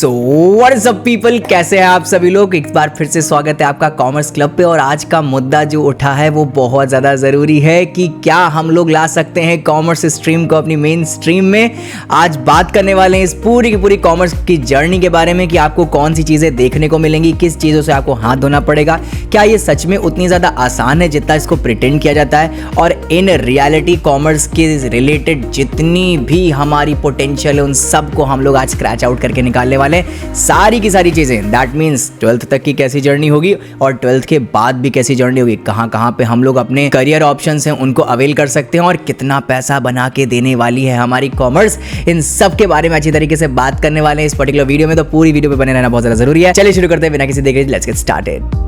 So what's up people, कैसे हैं आप सभी लोग। एक बार फिर से स्वागत है आपका कॉमर्स क्लब पे। और आज का मुद्दा जो उठा है वो बहुत ज़्यादा ज़रूरी है कि क्या हम लोग ला सकते हैं कॉमर्स स्ट्रीम को अपनी मेन स्ट्रीम में। आज बात करने वाले हैं इस पूरी की पूरी कॉमर्स की जर्नी के बारे में कि आपको कौन सी चीज़ें देखने को मिलेंगी, किस चीज़ों से आपको हाथ धोना पड़ेगा, क्या ये सच में उतनी ज़्यादा आसान है जितना इसको प्रिटेंड किया जाता है, और इन रियलिटी कॉमर्स के रिलेटेड जितनी भी हमारी पोटेंशियल है उन सब को हम लोग आज स्क्रैच आउट करके निकालने वाले हैं। सारी की सारी चीज़ें, दैट मीन्स 12th तक की कैसी जर्नी होगी और 12th के बाद भी कैसी जर्नी होगी, कहाँ पे हम लोग अपने करियर ऑप्शंस हैं उनको अवेल कर सकते हैं और कितना पैसा बना के देने वाली है हमारी कॉमर्स। इन सब के बारे में अच्छी तरीके से बात करने वाले हैं इस पर्टिकुलर वीडियो में, तो पूरी वीडियो पे बने रहना बहुत ज़्यादा जरूरी है। चलिए शुरू करते हैं बिना किसी देखे, लेट्स गेट स्टार्टेड।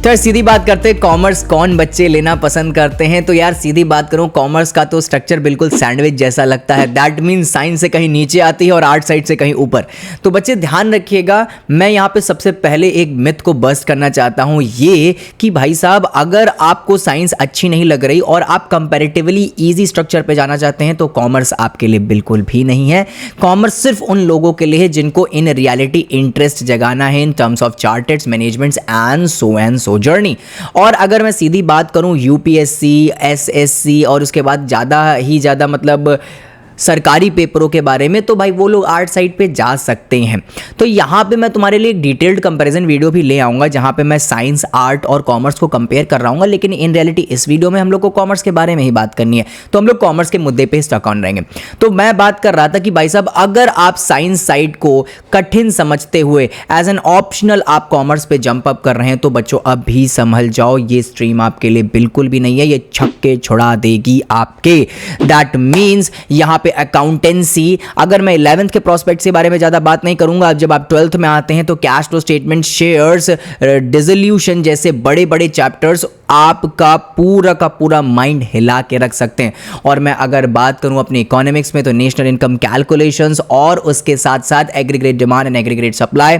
तो सीधी बात करते हैं, कॉमर्स कौन बच्चे लेना पसंद करते हैं। तो यार सीधी बात करूं, कॉमर्स का तो स्ट्रक्चर बिल्कुल सैंडविच जैसा लगता है। दैट मीन्स साइंस से कहीं नीचे आती है और आर्ट साइड से कहीं ऊपर। तो बच्चे ध्यान रखिएगा, मैं यहाँ पे सबसे पहले एक मिथ को बस्ट करना चाहता हूँ, ये कि भाई साहब अगर आपको साइंस अच्छी नहीं लग रही और आप कंपैरेटिवली ईजी स्ट्रक्चर पे जाना चाहते हैं तो कॉमर्स आपके लिए बिल्कुल भी नहीं है। कॉमर्स सिर्फ उन लोगों के लिए है जिनको इन रियलिटी इंटरेस्ट जगाना है in terms of chartereds, managements and so journey. और अगर मैं सीधी बात करूं यूपीएससी, एसएससी और उसके बाद ज़्यादा मतलब सरकारी पेपरों के बारे में, तो भाई वो लोग आर्ट साइड पे जा सकते हैं। तो यहाँ पे मैं तुम्हारे लिए एक डिटेल्ड कंपैरिजन वीडियो भी ले आऊँगा जहाँ पे मैं साइंस, आर्ट और कॉमर्स को कंपेयर कर रहा हूँ, लेकिन इन रियलिटी इस वीडियो में हम लोग को कॉमर्स के बारे में ही बात करनी है, तो हम लोग कॉमर्स के मुद्दे पे स्टक ऑन रहेंगे। तो मैं बात कर रहा था कि भाई साहब अगर आप साइंस साइड को कठिन समझते हुए एज एन ऑप्शनल आप कॉमर्स पे जंप अप कर रहे हैं तो बच्चों अब भी संभल जाओ, ये स्ट्रीम आपके लिए बिल्कुल भी नहीं है, ये छक्के छुड़ा देगी आपके। दैट मीन्स यहाँ पे अकाउंटेंसी, अगर मैं 11th के प्रोस्पेक्ट्स के बारे में ज्यादा बात नहीं करूंगा, जब आप 12th में आते हैं तो cash flow statement, shares, dissolution जैसे बड़े बड़े चैप्टर्स आपका पूरा का पूरा माइंड हिला के रख सकते हैं। और मैं अगर बात करूं अपने इकोनॉमिक्स में तो नेशनल इनकम कैलकुलेशंस और उसके साथ साथ aggregate demand and aggregate supply,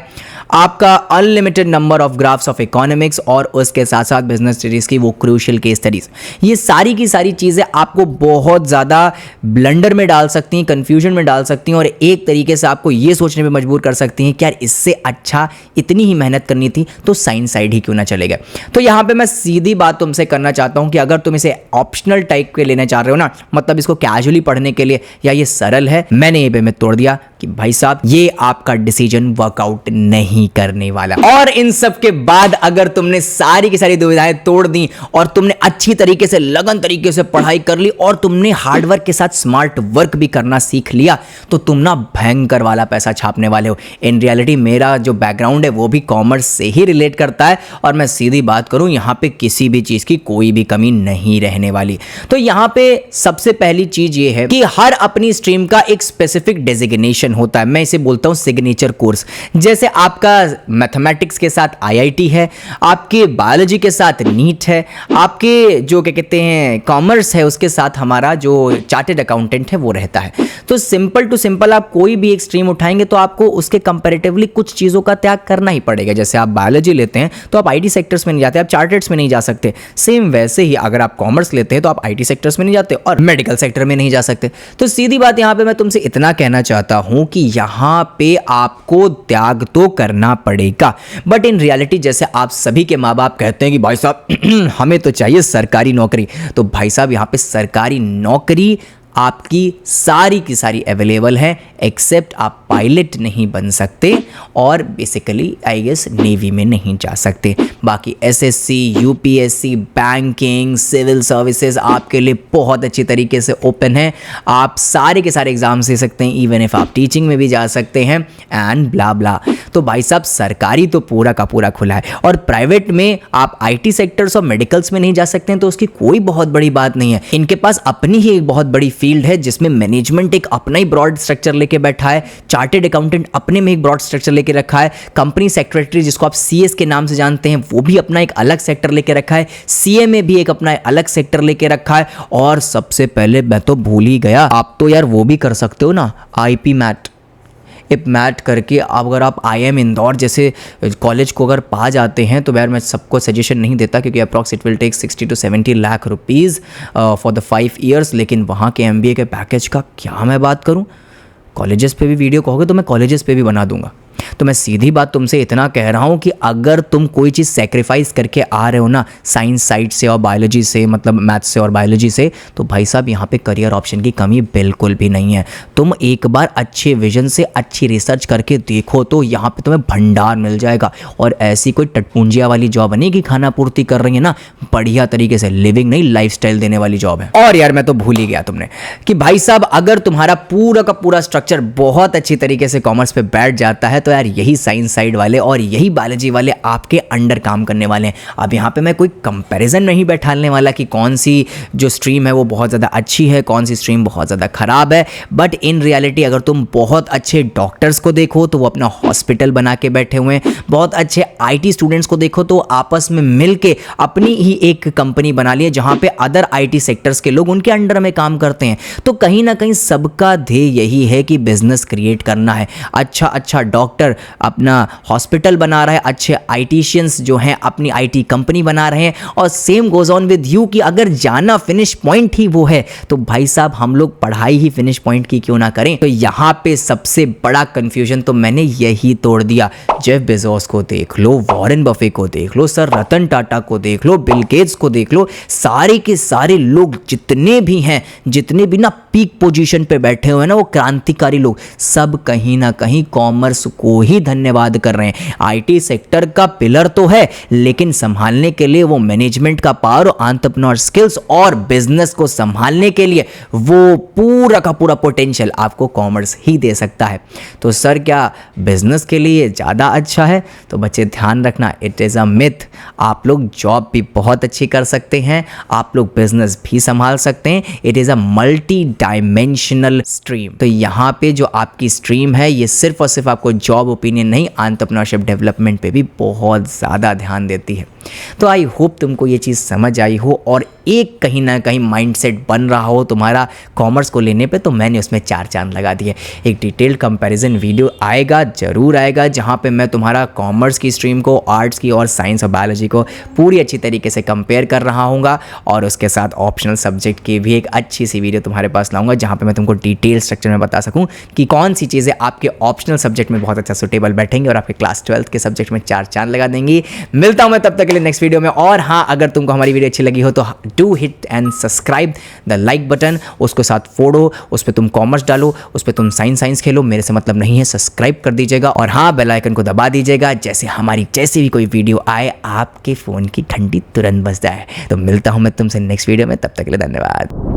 आपका unlimited number of graphs of economics और उसके साथ साथ बिजनेस स्टडीज की वो क्रूशियल केस स्टडीज, ये सारी की सारी चीजें आपको बहुत ज्यादा ब्लंडर में डाल सकती हैं, कंफ्यूजन में डाल सकती हैं और एक तरीके से आपको ये सोचने पे मजबूर कर सकती हैं कि यार इससे अच्छा इतनी ही मेहनत करनी थी तो साइंस साइड ही क्यों ना चलेगा। तो यहां पे मैं सीधी बात तुमसे करना चाहता हूं कि अगर तुम इसे ऑप्शनल टाइप के लेना चाह रहे हो ना, मतलब इसको कैजुअली पढ़ने के लिए, या ये सरल है, मैंने ये पे मैं तोड़ दिया कि भाई साहब ये आपका डिसीजन वर्कआउट नहीं करने वाला। और इन सब के बाद अगर तुमने सारी की सारी दुविधाएं तोड़ दी और तुमने अच्छी तरीके से लगन तरीके से पढ़ाई कर ली और तुमने हार्डवर्क के साथ स्मार्ट वर्क भी करना सीख लिया तो तुम ना भयंकर वाला पैसा छापने वाले हो। इन रियलिटी मेरा जो बैकग्राउंड है वो भी कॉमर्स से ही रिलेट करता है और मैं सीधी बात करूं, यहां पे किसी भी चीज की कोई भी कमी नहीं रहने वाली। तो यहां पे सबसे पहली चीज ये है कि हर अपनी स्ट्रीम का एक स्पेसिफिक डेजिग्नेशन होता है, मैं इसे बोलता हूं सिग्नेचर कोर्स। जैसे आपका मैथमेटिक्स के साथ आईआईटी है, आपके बायोलॉजी के साथ नीट है, आपके जो क्या कहते हैं कॉमर्स है उसके साथ हमारा जो चार्टेड अकाउंटेंट है वो रहता है। तो सिंपल टू सिंपल आप कोई भी एक स्ट्रीम उठाएंगे तो आपको उसके कंपैरेटिवली कुछ चीजों का त्याग करना ही पड़ेगा। जैसे आप बायोलॉजी लेते हैं तो आप आईटी सेक्टर्स में नहीं जाते, आप चार्टर्ड्स में नहीं जा सकते। सेम वैसे ही अगर आप कॉमर्स लेते हैं तो आप आईटी सेक्टर्स में नहीं जाते और मेडिकल सेक्टर में नहीं जा सकते। तो सीधी बात यहां पे मैं तुमसे इतना कहना चाहता हूं कि यहां पे आपको त्याग तो करना पड़ेगा, बट इन रियलिटी जैसे आप सभी के माँ बाप कहते हैं कि भाई साहब हमें तो चाहिए सरकारी नौकरी, तो भाई साहब यहां पे सरकारी नौकरी आपकी सारी की सारी अवेलेबल है, एक्सेप्ट आप पायलट नहीं बन सकते और बेसिकली आई गेस नेवी में नहीं जा सकते। बाकी SSC, UPSC, banking, civil services आपके लिए बहुत अच्छी तरीके से ओपन है, आप सारे के सारे एग्जाम्स दे सकते हैं, इवन इफ आप टीचिंग में भी जा सकते हैं एंड ब्ला ब्ला। तो भाई साहब सरकारी तो पूरा का पूरा खुला है और प्राइवेट में आप आईटी सेक्टर्स और मेडिकल्स में नहीं जा सकते हैं तो उसकी कोई बहुत बड़ी बात नहीं है। इनके पास अपनी ही एक बहुत बड़ी फील्ड है जिसमें मैनेजमेंट एक अपना ही ब्रॉड स्ट्रक्चर लेके बैठा है, चार्टेड अकाउंटेंट अपने में एक ब्रॉड स्ट्रक्चर लेके रखा है, कंपनी सेक्रेटरी जिसको आप सीएस के नाम से जानते हैं वो भी अपना एक अलग सेक्टर लेके रखा है, सीए में भी एक अपना अलग सेक्टर लेके रखा है, और सबसे पहले मैं तो भूल ही गया, आप तो यार वो भी कर सकते हो ना आईपी मैट। मैट करके अगर आप IIM इंदौर जैसे कॉलेज को अगर पा जाते हैं तो यार मैं सबको सजेशन नहीं देता क्योंकि approx it will take 60 to 70 lakh rupees for the 5 years। लेकिन वहाँ के MBA के पैकेज का क्या मैं बात करूँ, कॉलेजेस पे भी वीडियो कहोगे तो मैं कॉलेजेस पे भी बना दूंगा। तो मैं सीधी बात तुमसे इतना कह रहा हूँ कि अगर तुम कोई चीज़ सेक्रीफाइस करके आ रहे हो ना साइंस साइड से और बायोलॉजी से, मतलब मैथ्स से और बायोलॉजी से, तो भाई साहब यहाँ पे करियर ऑप्शन की कमी बिल्कुल भी नहीं है। तुम एक बार अच्छे विजन से अच्छी रिसर्च करके देखो तो यहाँ पे तुम्हें भंडार मिल जाएगा। और ऐसी कोई टटपुंजिया वाली जॉब नहीं कि खाना पूर्ति कर रही है ना, बढ़िया तरीके से लिविंग नहीं लाइफस्टाइल देने वाली जॉब है। और यार मैं तो भूल ही गया तुमने कि भाई साहब अगर तुम्हारा पूरा का पूरा स्ट्रक्चर बहुत अच्छी तरीके से कॉमर्स पे बैठ जाता है तो यार यही साइंस साइड वाले और यही बायोलॉजी वाले आपके अंडर काम करने वाले हैं। अब यहाँ पे मैं कोई कंपैरिजन नहीं बैठाने वाला कि कौन सी जो स्ट्रीम है वो बहुत ज़्यादा अच्छी है, कौन सी स्ट्रीम बहुत ज़्यादा ख़राब है, बट इन रियलिटी अगर तुम बहुत अच्छे डॉक्टर्स को देखो तो वो अपना हॉस्पिटल बना के बैठे हुए हैं, बहुत अच्छे IT स्टूडेंट्स को देखो तो आपस में मिल के अपनी ही एक कंपनी बना ली है जहाँ पे अदर IT सेक्टर्स के लोग उनके अंडर में काम करते हैं। तो कहीं ना कहीं सबका ध्येय यही है कि बिजनेस क्रिएट करना है। अच्छा डॉक्टर अपना हॉस्पिटल बना रहा है, अच्छे आईटीशियंस जो हैं अपनी IT कंपनी बना रहे हैं, और same goes on with you कि अगर जाना फिनिश पॉइंट ही वो है तो भाई साहब हम लोग पढ़ाई ही फिनिश पॉइंट की क्यों ना करें। तो यहाँ पे सबसे बड़ा कंफ्यूजन तो मैंने यही तोड़ दिया। जेफ बेजोस को देख लो, वॉरेन बफे को देख लो, सर रतन टाटा को देख लो, बिल गेट्स को देख लो, सारे के सारे लोग जितने भी हैं, जितने भी ना पीक पोजीशन पे बैठे हुए हैं ना, वो क्रांतिकारी लोग सब कहीं ना कहीं कॉमर्स को ही धन्यवाद कर रहे हैं। IT सेक्टर का पिलर तो है लेकिन संभालने के लिए वो मैनेजमेंट का पावर, एंटरप्रेन्योर स्किल्स और बिजनेस को संभालने के लिए वो पूरा का पूरा पोटेंशियल आपको कॉमर्स ही दे सकता है। तो सर क्या बिजनेस के लिए ज़्यादा अच्छा है? तो बच्चे ध्यान रखना, इट इज़ अ मिथ। आप लोग जॉब भी बहुत अच्छी कर सकते हैं, आप लोग बिजनेस भी संभाल सकते हैं। It is a multi dimensional stream. तो यहाँ पे जो आपकी स्ट्रीम है ये सिर्फ और सिर्फ आपको जॉब ओपिनियन नहीं, एंटरप्रेन्योरशिप डेवलपमेंट पे भी बहुत ज़्यादा ध्यान देती है। तो आई होप तुमको ये चीज़ समझ आई हो और एक कहीं ना कहीं माइंडसेट बन रहा हो तुम्हारा कॉमर्स को लेने पे। तो मैंने उसमें 4 चांद लगा दिए। एक डिटेल्ड कंपैरिजन वीडियो आएगा, ज़रूर आएगा, जहाँ पे मैं तुम्हारा कॉमर्स की स्ट्रीम को, आर्ट्स की और साइंस और बायोलॉजी को पूरी अच्छी तरीके से कंपेयर कर रहा हूँगा, और उसके साथ ऑप्शनल सब्जेक्ट की भी एक अच्छी सी वीडियो तुम्हारे पास लाऊंगा जहाँ पे मैं तुमको डिटेल स्ट्रक्चर में बता सकूँ कि कौन सी चीज़ें आपके ऑप्शनल सब्जेक्ट में बहुत अच्छा सुटेबल बैठेंगे और आपके क्लास 12th के सब्जेक्ट में 4 चांद लगा देंगी। मिलता हूँ मैं तब तक के लिए नेक्स्ट वीडियो में। और हाँ, अगर तुमको हमारी वीडियो अच्छी लगी हो तो do hit and subscribe the like button, उसके साथ फोड़ो, उस पर तुम कॉमर्स डालो, उस पर तुम साइंस खेलो, मेरे से मतलब नहीं है, सब्सक्राइब कर दीजिएगा। और हाँ, बेल आइकन को दबा दीजिएगा, जैसे हमारी जैसे भी कोई वीडियो आए आपके फ़ोन की घंटी तुरंत बज जाए। तो मिलता हूँ मैं तुमसे नेक्स्ट वीडियो में, तब तक के लिए धन्यवाद।